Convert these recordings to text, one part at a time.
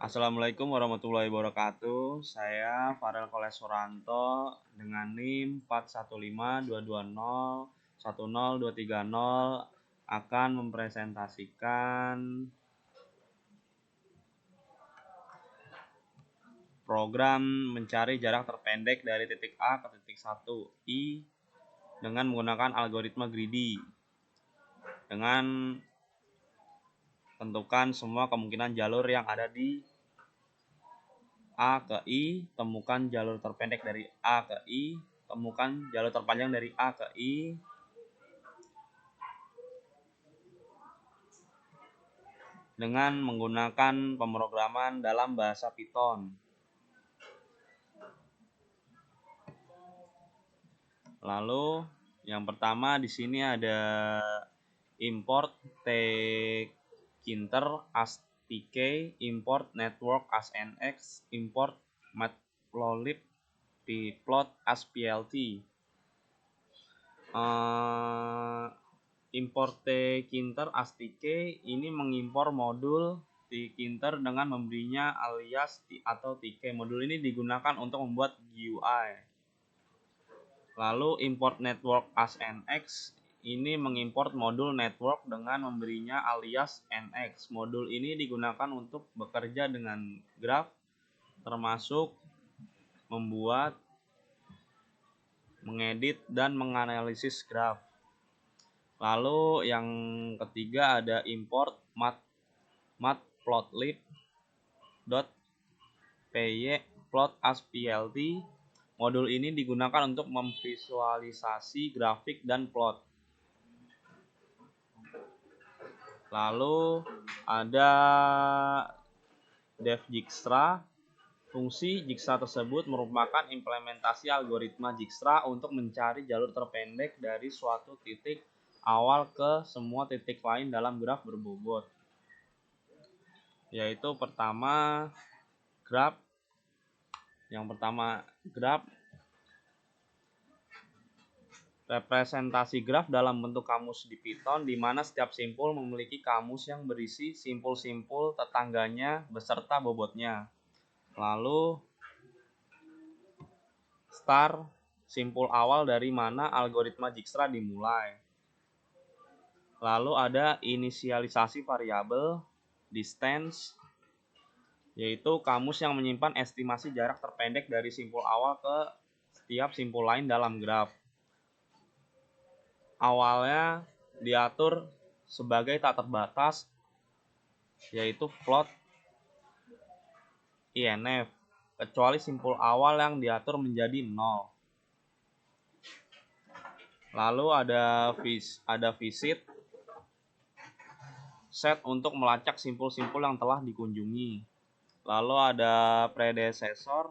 Assalamualaikum warahmatullahi wabarakatuh. Saya Farel Kolesuranto dengan NIM 415220100230 akan mempresentasikan program mencari jarak terpendek dari titik A ke titik 1 I dengan menggunakan algoritma greedy. Dengan tentukan semua kemungkinan jalur yang ada di A ke I, temukan jalur terpendek dari A ke I, temukan jalur terpanjang dari A ke I, dengan menggunakan pemrograman dalam bahasa Python. Lalu yang pertama di sini ada import tkinter as tk, import network as nx, import matplotlib pplot as plt. Import tkinter as tk ini mengimpor modul tkinter dengan memberinya alias atau tk. Modul ini digunakan untuk membuat GUI. Lalu import network as nx ini mengimport modul network dengan memberinya alias nx. Modul ini digunakan untuk bekerja dengan graf, termasuk membuat, mengedit, dan menganalisis graf. Lalu yang ketiga ada import matplotlib.py plot as plt. Modul ini digunakan untuk memvisualisasi grafik dan plot. Lalu ada devJigstra. Fungsi Dijkstra tersebut merupakan implementasi algoritma Dijkstra untuk mencari jalur terpendek dari suatu titik awal ke semua titik lain dalam graf berbobot. Yaitu pertama graf. Yang pertama graf. Representasi graf dalam bentuk kamus di Python, di mana setiap simpul memiliki kamus yang berisi simpul-simpul tetangganya beserta bobotnya. Lalu start, simpul awal dari mana algoritma Dijkstra dimulai. Lalu ada inisialisasi variabel, distance, yaitu kamus yang menyimpan estimasi jarak terpendek dari simpul awal ke setiap simpul lain dalam graf. Awalnya diatur sebagai tak terbatas, yaitu float INF, kecuali simpul awal yang diatur menjadi 0. Lalu ada visit, set untuk melacak simpul-simpul yang telah dikunjungi. Lalu ada predecessor,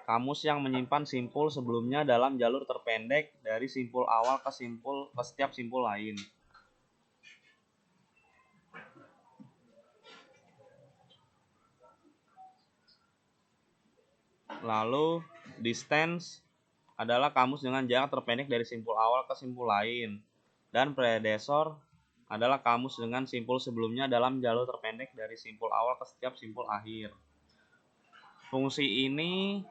kamus yang menyimpan simpul sebelumnya dalam jalur terpendek dari simpul awal ke setiap simpul lain. Lalu distance adalah kamus dengan jarak terpendek dari simpul awal ke simpul lain. Dan predecessor adalah kamus dengan simpul sebelumnya dalam jalur terpendek dari simpul awal ke setiap simpul akhir. Fungsi ini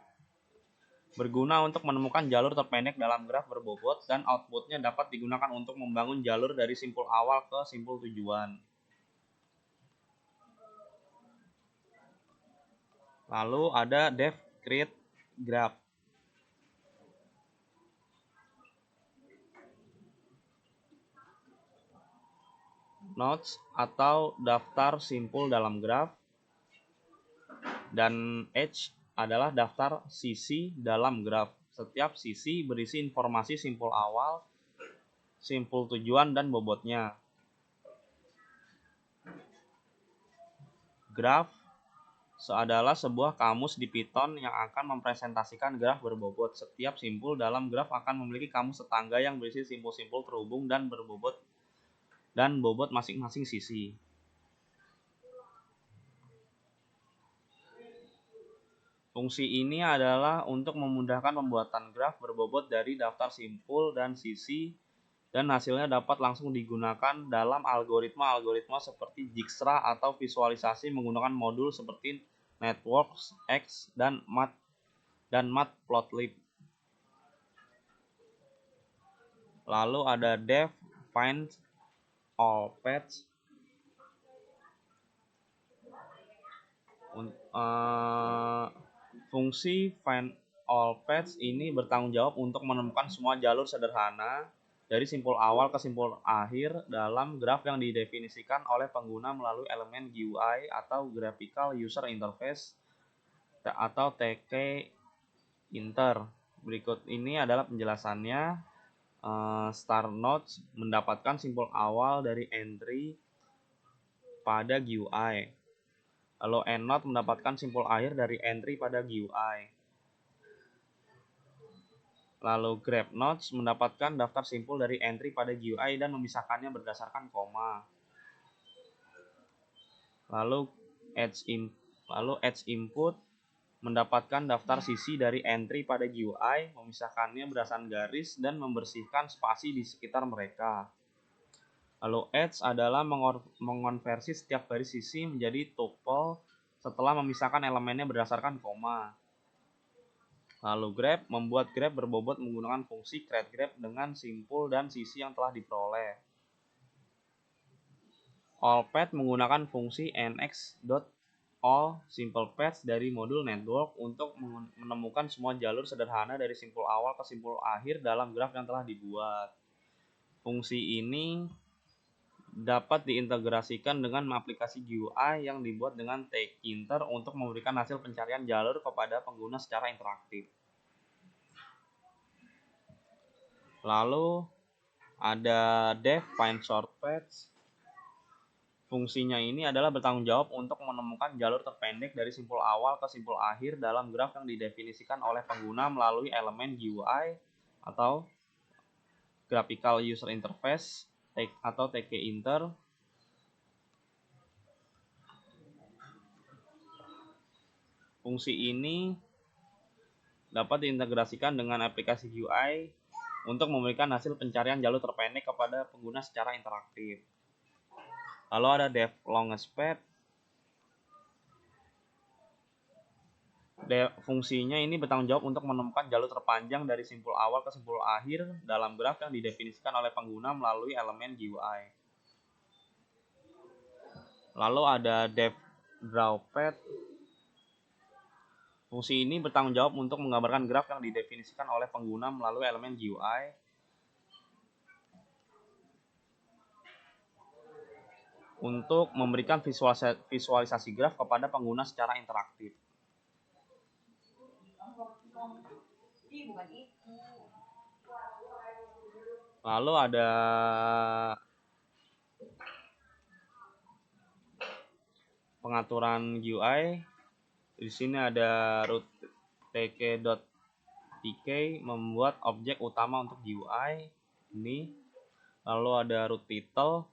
berguna untuk menemukan jalur terpendek dalam graf berbobot, dan outputnya dapat digunakan untuk membangun jalur dari simpul awal ke simpul tujuan. Lalu ada def create graph. Nodes atau daftar simpul dalam graf, dan edge adalah daftar sisi dalam graf. Setiap sisi berisi informasi simpul awal, simpul tujuan, dan bobotnya. Graf adalah sebuah kamus di Python yang akan mempresentasikan graf berbobot. Setiap simpul dalam graf akan memiliki kamus tetangga yang berisi simpul-simpul terhubung dan bobot masing-masing sisi. Fungsi ini adalah untuk memudahkan pembuatan graf berbobot dari daftar simpul dan sisi dan hasilnya dapat langsung digunakan dalam algoritma-algoritma seperti Dijkstra atau visualisasi menggunakan modul seperti Networks-X dan Matplotlib. Lalu ada def find all paths. Fungsi find all paths ini bertanggung jawab untuk menemukan semua jalur sederhana dari simpul awal ke simpul akhir dalam graf yang didefinisikan oleh pengguna melalui elemen GUI atau Graphical User Interface atau TK-Inter. Berikut ini adalah penjelasannya. Start nodes mendapatkan simpul awal dari entry pada GUI. Lalu endnode mendapatkan simpul akhir dari entry pada GUI. Lalu grabNodes mendapatkan daftar simpul dari entry pada GUI dan memisahkannya berdasarkan koma. Lalu edgeInput mendapatkan daftar sisi dari entry pada GUI, memisahkannya berdasarkan garis dan membersihkan spasi di sekitar mereka. Lalu edge adalah mengonversi setiap garis sisi menjadi tuple setelah memisahkan elemennya berdasarkan koma. Lalu grab membuat grab berbobot menggunakan fungsi createGrab dengan simpul dan sisi yang telah diperoleh. AllPath menggunakan fungsi nx.allSimplePaths dari modul network untuk menemukan semua jalur sederhana dari simpul awal ke simpul akhir dalam graf yang telah dibuat. Fungsi ini dapat diintegrasikan dengan aplikasi GUI yang dibuat dengan TK-Inter untuk memberikan hasil pencarian jalur kepada pengguna secara interaktif. Lalu ada def find short paths. Fungsinya ini adalah bertanggung jawab untuk menemukan jalur terpendek dari simpul awal ke simpul akhir dalam graf yang didefinisikan oleh pengguna melalui elemen GUI atau Graphical User Interface atau TK-Inter. Fungsi ini dapat diintegrasikan dengan aplikasi GUI untuk memberikan hasil pencarian jalur terpendek kepada pengguna secara interaktif. Lalu ada def longest path. Fungsinya ini bertanggung jawab untuk menemukan jalur terpanjang dari simpul awal ke simpul akhir dalam graf yang didefinisikan oleh pengguna melalui elemen GUI. Lalu ada def draw path. Fungsi ini bertanggung jawab untuk menggambarkan graf yang didefinisikan oleh pengguna melalui elemen GUI. Untuk memberikan visualisasi graf kepada pengguna secara interaktif. Lalu ada pengaturan GUI. Di sini ada root tk.tk membuat objek utama untuk GUI ini. Lalu ada root title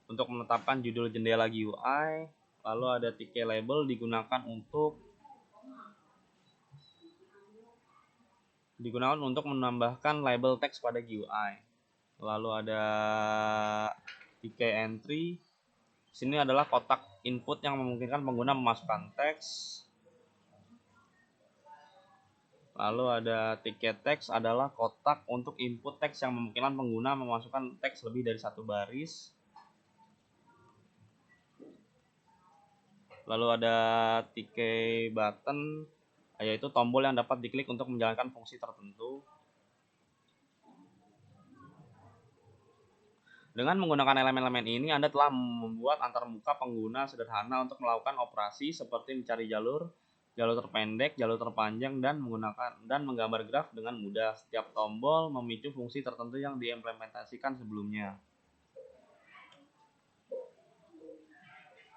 untuk menetapkan judul jendela GUI. Lalu ada tk label digunakan untuk menambahkan label teks pada GUI. Lalu ada tk entry. Sini adalah kotak input yang memungkinkan pengguna memasukkan teks. Lalu ada tiket teks adalah kotak untuk input teks yang memungkinkan pengguna memasukkan teks lebih dari satu baris. Lalu ada tk button, yaitu tombol yang dapat diklik untuk menjalankan fungsi tertentu. Dengan menggunakan elemen-elemen ini, Anda telah membuat antarmuka pengguna sederhana untuk melakukan operasi seperti mencari jalur terpendek, jalur terpanjang, dan menggambar graf dengan mudah. Setiap tombol memicu fungsi tertentu yang diimplementasikan sebelumnya.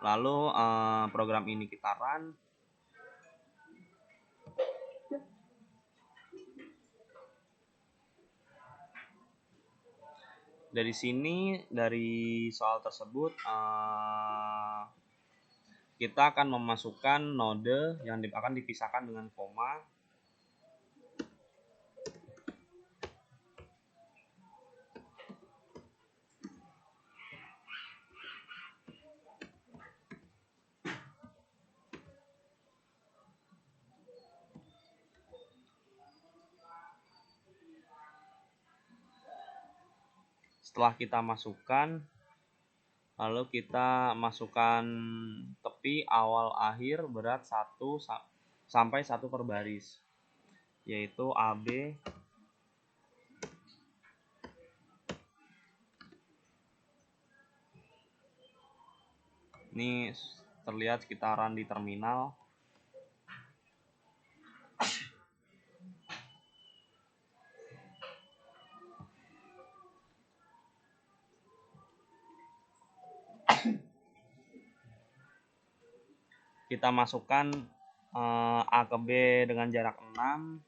Lalu program ini kita run. Dari sini, dari soal tersebut, kita akan memasukkan node yang akan dipisahkan dengan koma. Setelah kita masukkan, lalu kita masukkan tepi, awal, akhir, berat 1 sampai 1 per baris, yaitu AB. Ini terlihat sekitaran di terminal. Kita masukkan A ke B dengan jarak 6,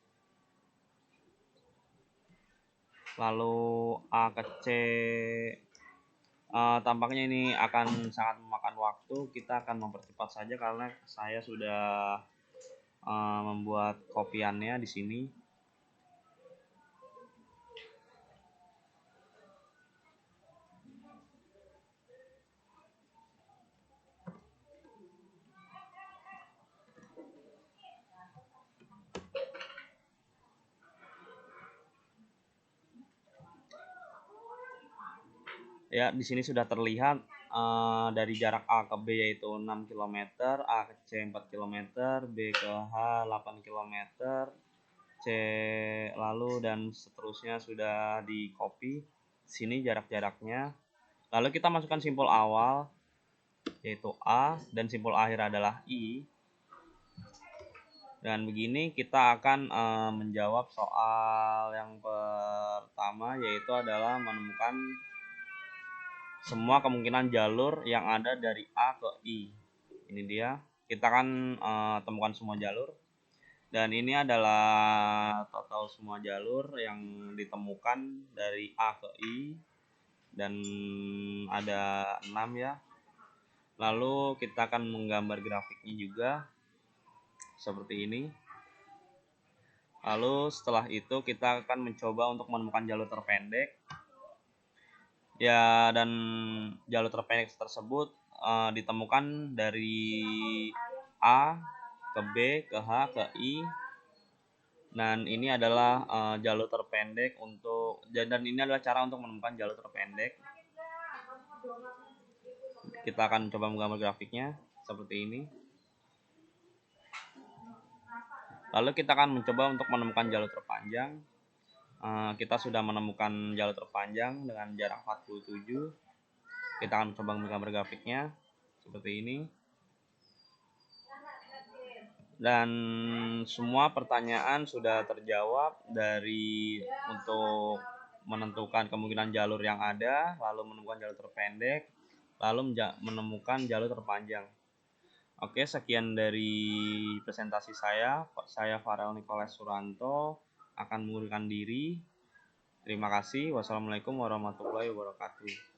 lalu A ke C. Tampaknya ini akan sangat memakan waktu. Kita akan mempercepat saja karena saya sudah membuat kopiannya di sini. Ya, di sini sudah terlihat dari jarak A ke B yaitu 6 km, A ke C 4 km, B ke H 8 km, C lalu dan seterusnya sudah di copy. Sini jarak-jaraknya. Lalu kita masukkan simpul awal yaitu A dan simpul akhir adalah I. Dan begini kita akan menjawab soal yang pertama, yaitu adalah menemukan semua kemungkinan jalur yang ada dari A ke I. Ini dia, kita akan temukan semua jalur. Dan ini adalah total semua jalur yang ditemukan dari A ke I. Dan ada 6 ya. Lalu kita akan menggambar grafiknya juga seperti ini. Lalu setelah itu kita akan mencoba untuk menemukan jalur terpendek. Ya, dan jalur terpendek tersebut ditemukan dari A ke B ke H ke I. Dan ini adalah jalur terpendek dan ini adalah cara untuk menemukan jalur terpendek. Kita akan coba menggambar grafiknya seperti ini. Lalu kita akan mencoba untuk menemukan jalur terpanjang. Kita sudah menemukan jalur terpanjang dengan jarak 47. Kita akan coba menggambar grafiknya seperti ini. Dan semua pertanyaan sudah terjawab untuk menentukan kemungkinan jalur yang ada, lalu menemukan jalur terpendek, lalu menemukan jalur terpanjang. Oke, sekian dari presentasi saya. Saya Farel Nicholas Suranto akan mengundurkan diri. Terima kasih. Wassalamualaikum warahmatullahi wabarakatuh.